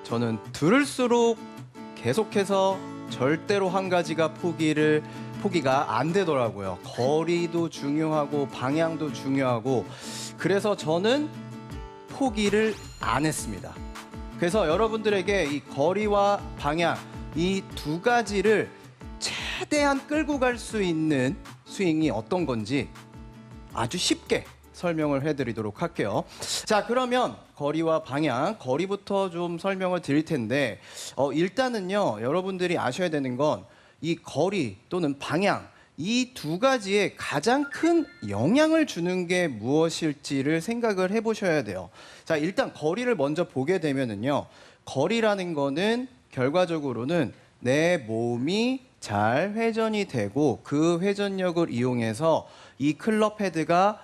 저는 들을수록 계속해서 절대로 한 가지가 포기가 안 되더라고요. 거리도 중요하고 방향도 중요하고 그래서 저는 포기를 안 했습니다. 그래서 여러분들에게 이 거리와 방향 이 두 가지를 최대한 끌고 갈 수 있는 스윙이 어떤 건지 아주 쉽게 설명을 해드리도록 할게요. 자, 그러면 거리와 방향, 거리부터 좀 설명을 드릴 텐데 일단은요, 여러분들이 아셔야 되는 건 이 거리 또는 방향 이 두 가지에 가장 큰 영향을 주는 게 무엇일지를 생각을 해보셔야 돼요. 자, 일단 거리를 먼저 보게 되면은요, 거리라는 거는 결과적으로는 내 몸이 잘 회전이 되고 그 회전력을 이용해서 이 클럽 헤드가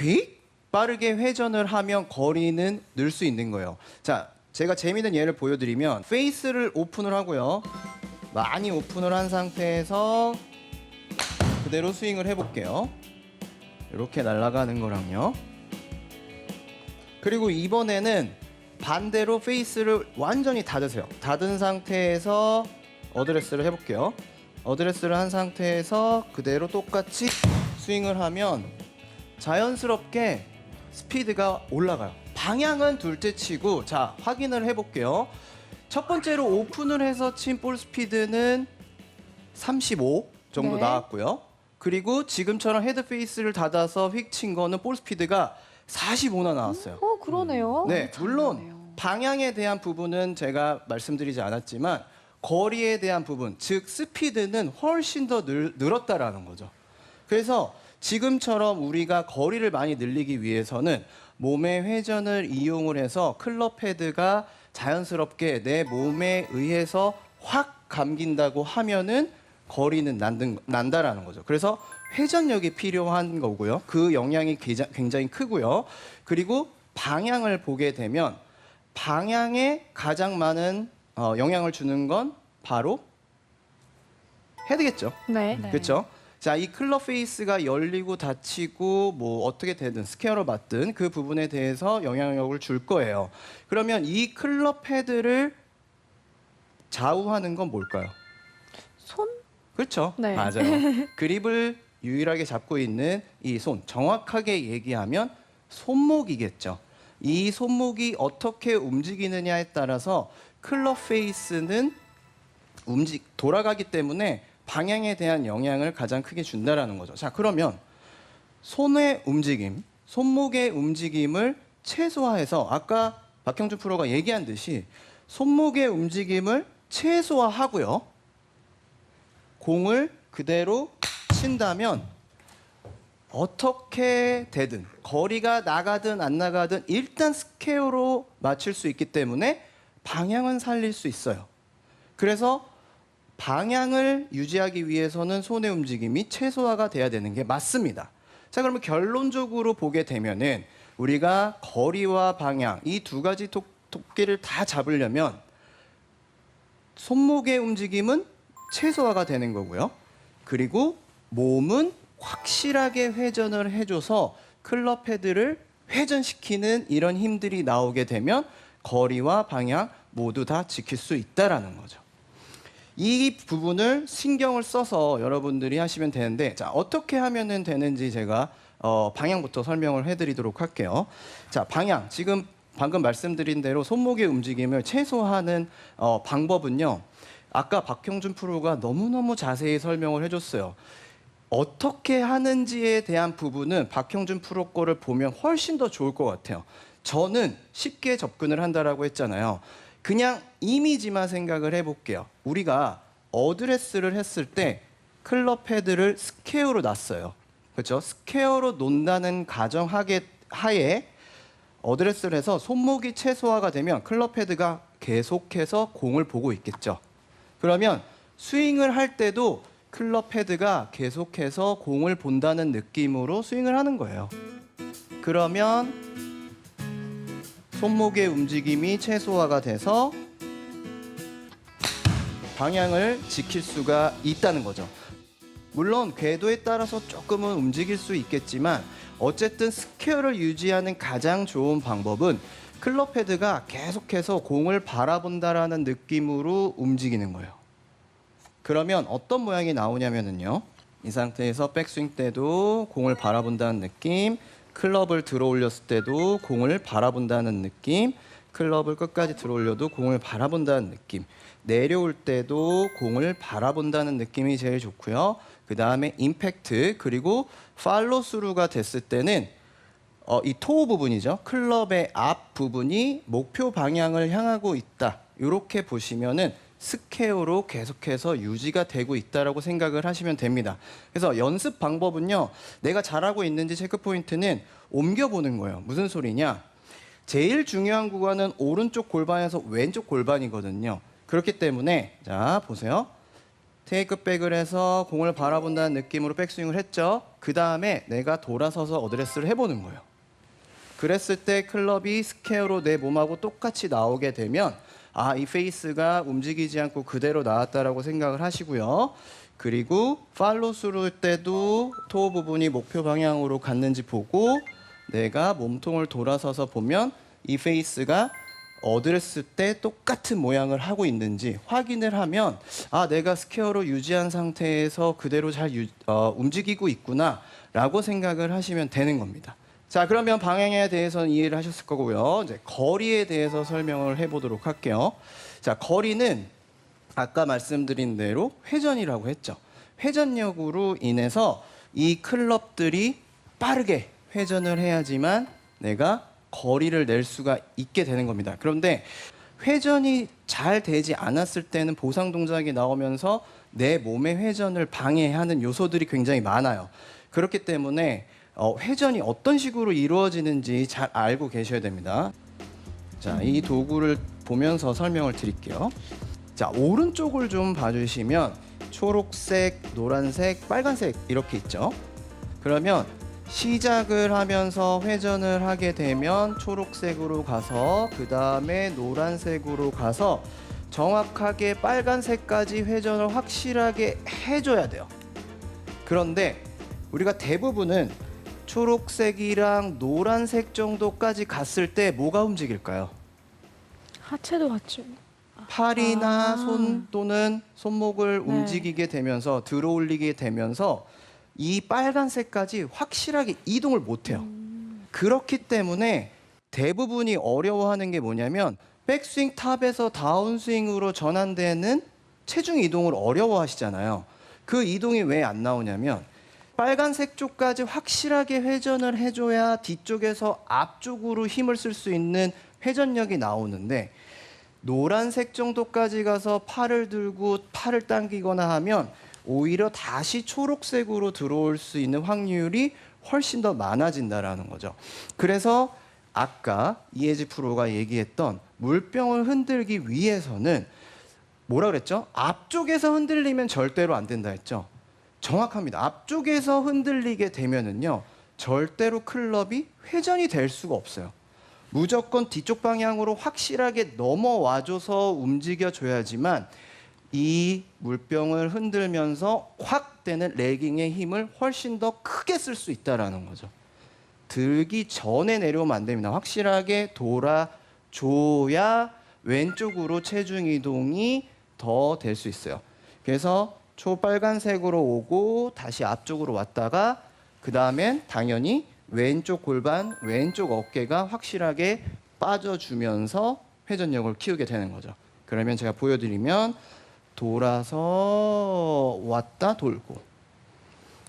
휙 빠르게 회전을 하면 거리는 늘 수 있는 거예요. 자, 제가 재미있는 예를 보여드리면 페이스를 오픈을 하고요. 많이 오픈을 한 상태에서 그대로 스윙을 해볼게요. 이렇게 날아가는 거랑요. 그리고 이번에는 반대로 페이스를 완전히 닫으세요. 닫은 상태에서 어드레스를 해볼게요. 어드레스를 한 상태에서 그대로 똑같이 스윙을 하면 자연스럽게 스피드가 올라가요. 방향은 둘째 치고 자, 확인을 해볼게요. 첫 번째로 오픈을 해서 친 볼 스피드는 35 정도 네. 나왔고요. 그리고 지금처럼 헤드 페이스를 닫아서 휙 친 거는 볼 스피드가 45나 나왔어요. 그러네요. 네, 잘 물론 나오네요. 방향에 대한 부분은 제가 말씀드리지 않았지만 거리에 대한 부분, 즉 스피드는 훨씬 더 늘었다라는 거죠. 그래서 지금처럼 우리가 거리를 많이 늘리기 위해서는 몸의 회전을 이용을 해서 클럽 헤드가 자연스럽게 내 몸에 의해서 확 감긴다고 하면은 거리는 난다라는 거죠. 그래서 회전력이 필요한 거고요. 그 영향이 굉장히 크고요. 그리고 방향을 보게 되면 방향에 가장 많은 영향을 주는 건 바로 헤드겠죠. 네. 그렇죠? 자, 이 클럽 페이스가 열리고 닫히고 뭐 어떻게 되든 스퀘어로 맞든 그 부분에 대해서 영향력을 줄 거예요. 그러면 이 클럽 헤드를 좌우하는 건 뭘까요? 손? 그렇죠. 네. 맞아요. 그립을 유일하게 잡고 있는 이 손, 정확하게 얘기하면 손목이겠죠. 이 손목이 어떻게 움직이느냐에 따라서 클럽 페이스는 돌아가기 때문에 방향에 대한 영향을 가장 크게 준다라는 거죠. 자, 그러면 손의 움직임, 손목의 움직임을 최소화해서 아까 박형준 프로가 얘기한 듯이 손목의 움직임을 최소화하고요. 공을 그대로 친다면 어떻게 되든 거리가 나가든 안 나가든 일단 스퀘어로 맞출 수 있기 때문에 방향은 살릴 수 있어요. 그래서 방향을 유지하기 위해서는 손의 움직임이 최소화가 돼야 되는 게 맞습니다. 자, 그러면 결론적으로 보게 되면은 우리가 거리와 방향 이 두 가지 토끼를 다 잡으려면 손목의 움직임은 최소화가 되는 거고요. 그리고 몸은 확실하게 회전을 해줘서 클럽 헤드를 회전시키는 이런 힘들이 나오게 되면 거리와 방향 모두 다 지킬 수 있다라는 거죠. 이 부분을 신경을 써서 여러분들이 하시면 되는데 자, 어떻게 하면 되는지 제가 방향부터 설명을 해드리도록 할게요. 자, 방향 지금 방금 말씀드린 대로 손목의 움직임을 최소화하는 방법은요. 아까 박형준 프로가 너무너무 자세히 설명을 해줬어요. 어떻게 하는지에 대한 부분은 박형준 프로 거를 보면 훨씬 더 좋을 것 같아요. 저는 쉽게 접근을 한다라고 했잖아요. 그냥 이미지만 생각을 해볼게요. 우리가 어드레스를 했을 때 클럽 헤드를 스퀘어로 놨어요. 그렇죠? 스퀘어로 놓는다는 가정하에 어드레스를 해서 손목이 최소화가 되면 클럽 헤드가 계속해서 공을 보고 있겠죠. 그러면 스윙을 할 때도 클럽 헤드가 계속해서 공을 본다는 느낌으로 스윙을 하는 거예요. 그러면 손목의 움직임이 최소화가 돼서 방향을 지킬 수가 있다는 거죠. 물론 궤도에 따라서 조금은 움직일 수 있겠지만 어쨌든 스퀘어를 유지하는 가장 좋은 방법은 클럽 헤드가 계속해서 공을 바라본다라는 느낌으로 움직이는 거예요. 그러면 어떤 모양이 나오냐면요. 이 상태에서 백스윙 때도 공을 바라본다는 느낌, 클럽을 들어 올렸을 때도 공을 바라본다는 느낌, 클럽을 끝까지 들어 올려도 공을 바라본다는 느낌, 내려올 때도 공을 바라본다는 느낌이 제일 좋고요. 그 다음에 임팩트, 그리고 팔로 스루가 됐을 때는 이 토 부분이죠. 클럽의 앞 부분이 목표 방향을 향하고 있다. 이렇게 보시면은 스퀘어로 계속해서 유지가 되고 있다라고 생각을 하시면 됩니다. 그래서 연습 방법은요. 내가 잘하고 있는지 체크 포인트는 옮겨보는 거예요. 무슨 소리냐? 제일 중요한 구간은 오른쪽 골반에서 왼쪽 골반이거든요. 그렇기 때문에 자 보세요. 테이크백을 해서 공을 바라본다는 느낌으로 백스윙을 했죠. 그 다음에 내가 돌아서서 어드레스를 해보는 거예요. 그랬을 때 클럽이 스퀘어로 내 몸하고 똑같이 나오게 되면 아, 이 페이스가 움직이지 않고 그대로 나왔다라고 생각을 하시고요. 그리고 팔로 스루일 때도 토 부분이 목표 방향으로 갔는지 보고 내가 몸통을 돌아서서 보면 이 페이스가 어드레스 때 똑같은 모양을 하고 있는지 확인을 하면 아, 내가 스퀘어로 유지한 상태에서 그대로 잘 움직이고 있구나 라고 생각을 하시면 되는 겁니다. 자, 그러면 방향에 대해서는 이해를 하셨을 거고요. 이제 거리에 대해서 설명을 해보도록 할게요. 자, 거리는 아까 말씀드린 대로 회전이라고 했죠. 회전력으로 인해서 이 클럽들이 빠르게 회전을 해야지만 내가 거리를 낼 수가 있게 되는 겁니다. 그런데 회전이 잘 되지 않았을 때는 보상 동작이 나오면서 내 몸의 회전을 방해하는 요소들이 굉장히 많아요. 그렇기 때문에 회전이 어떤 식으로 이루어지는지 잘 알고 계셔야 됩니다. 자, 이 도구를 보면서 설명을 드릴게요. 자, 오른쪽을 좀 봐주시면 초록색, 노란색, 빨간색 이렇게 있죠. 그러면 시작을 하면서 회전을 하게 되면 초록색으로 가서 그 다음에 노란색으로 가서 정확하게 빨간색까지 회전을 확실하게 해줘야 돼요. 그런데 우리가 대부분은 초록색이랑 노란색 정도까지 갔을 때 뭐가 움직일까요? 하체도 같죠. 팔이나 손 또는 손목을 네. 움직이게 되면서 들어 올리게 되면서 이 빨간색까지 확실하게 이동을 못해요. 그렇기 때문에 대부분이 어려워하는 게 뭐냐면 백스윙 탑에서 다운스윙으로 전환되는 체중 이동을 어려워하시잖아요. 그 이동이 왜 안 나오냐면 빨간색 쪽까지 확실하게 회전을 해줘야 뒤쪽에서 앞쪽으로 힘을 쓸 수 있는 회전력이 나오는데 노란색 정도까지 가서 팔을 들고 팔을 당기거나 하면 오히려 다시 초록색으로 들어올 수 있는 확률이 훨씬 더 많아진다라는 거죠. 그래서 아까 이혜지 프로가 얘기했던 물병을 흔들기 위해서는 뭐라 그랬죠? 앞쪽에서 흔들리면 절대로 안 된다 했죠. 정확합니다. 앞쪽에서 흔들리게 되면은요, 절대로 클럽이 회전이 될 수가 없어요. 무조건 뒤쪽 방향으로 확실하게 넘어와줘서 움직여줘야지만 이 물병을 흔들면서 확 되는 레깅의 힘을 훨씬 더 크게 쓸 수 있다라는 거죠. 들기 전에 내려오면 안 됩니다. 확실하게 돌아줘야 왼쪽으로 체중 이동이 더 될 수 있어요. 그래서 초빨간색으로 오고 다시 앞쪽으로 왔다가 그 다음엔 당연히 왼쪽 골반, 왼쪽 어깨가 확실하게 빠져주면서 회전력을 키우게 되는 거죠. 그러면 제가 보여드리면 돌아서 왔다 돌고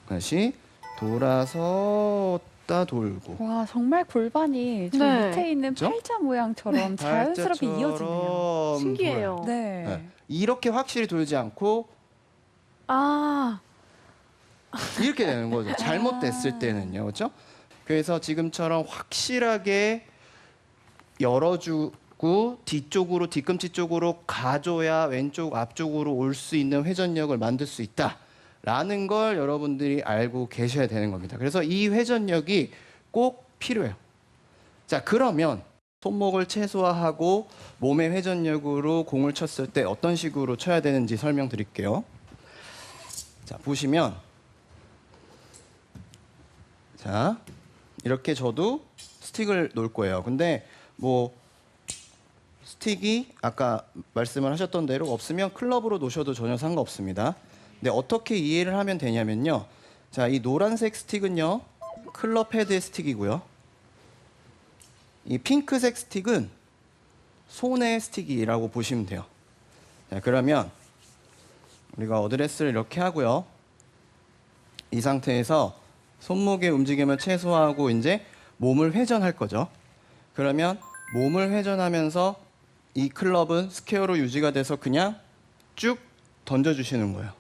다시 돌아서 왔다 돌고 와, 정말 골반이 저 네. 밑에 있는 그죠? 팔자 모양처럼 자연스럽게 이어지네요. 팔자처럼 신기해요. 돌아요. 네. 네. 이렇게 확실히 돌지 않고 아, 이렇게 되는 거죠. 잘못됐을 때는요. 그렇죠? 그래서 지금처럼 확실하게 열어주고 뒤쪽으로 뒤꿈치 쪽으로 가줘야 왼쪽 앞쪽으로 올 수 있는 회전력을 만들 수 있다라는 걸 여러분들이 알고 계셔야 되는 겁니다. 그래서 이 회전력이 꼭 필요해요. 자, 그러면 손목을 최소화하고 몸의 회전력으로 공을 쳤을 때 어떤 식으로 쳐야 되는지 설명드릴게요. 자, 보시면 자, 이렇게 저도 스틱을 놓을 거예요. 근데 뭐 스틱이 아까 말씀을 하셨던 대로 없으면 클럽으로 놓으셔도 전혀 상관없습니다. 근데 어떻게 이해를 하면 되냐면요. 자, 이 노란색 스틱은요. 클럽 헤드의 스틱이고요. 이 핑크색 스틱은 손의 스틱이라고 보시면 돼요. 자, 그러면 우리가 어드레스를 이렇게 하고요. 이 상태에서 손목의 움직임을 최소화하고 이제 몸을 회전할 거죠. 그러면 몸을 회전하면서 이 클럽은 스퀘어로 유지가 돼서 그냥 쭉 던져주시는 거예요.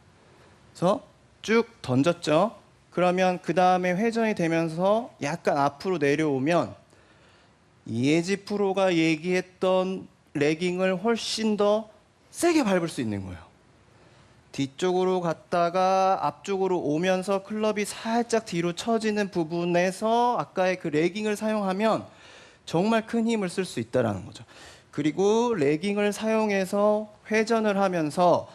그래서 쭉 던졌죠. 그러면 그 다음에 회전이 되면서 약간 앞으로 내려오면 이혜지 프로가 얘기했던 레깅을 훨씬 더 세게 밟을 수 있는 거예요. 뒤쪽으로 갔다가 앞쪽으로 오면서 클럽이 살짝 뒤로 처지는 부분에서 아까의 그 레깅을 사용하면 정말 큰 힘을 쓸 수 있다는 거죠. 그리고 레깅을 사용해서 회전을 하면서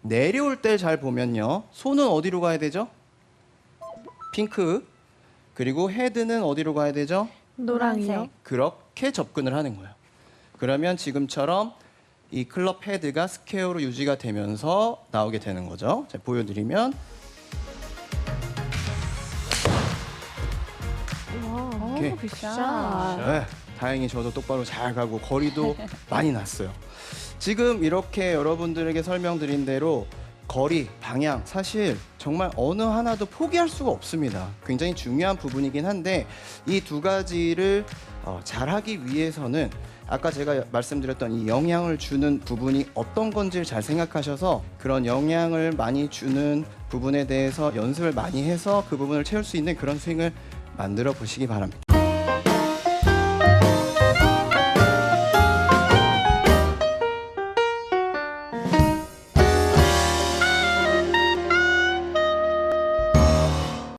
내려올 때 잘 보면요. 손은 어디로 가야 되죠? 핑크. 그리고 헤드는 어디로 가야 되죠? 노란색. 그렇게 접근을 하는 거예요. 그러면 지금처럼 이 클럽 헤드가 스퀘어로 유지가 되면서 나오게 되는 거죠. 자, 보여드리면 오케이. 굿샷. 네, 다행히 저도 똑바로 잘 가고 거리도 많이 났어요. 지금 이렇게 여러분들에게 설명드린 대로 거리, 방향 사실 정말 어느 하나도 포기할 수가 없습니다. 굉장히 중요한 부분이긴 한데 이 두 가지를 잘하기 위해서는 아까 제가 말씀드렸던 이 영향을 주는 부분이 어떤 건지를 잘 생각하셔서 그런 영향을 많이 주는 부분에 대해서 연습을 많이 해서 그 부분을 채울 수 있는 그런 스윙을 만들어 보시기 바랍니다.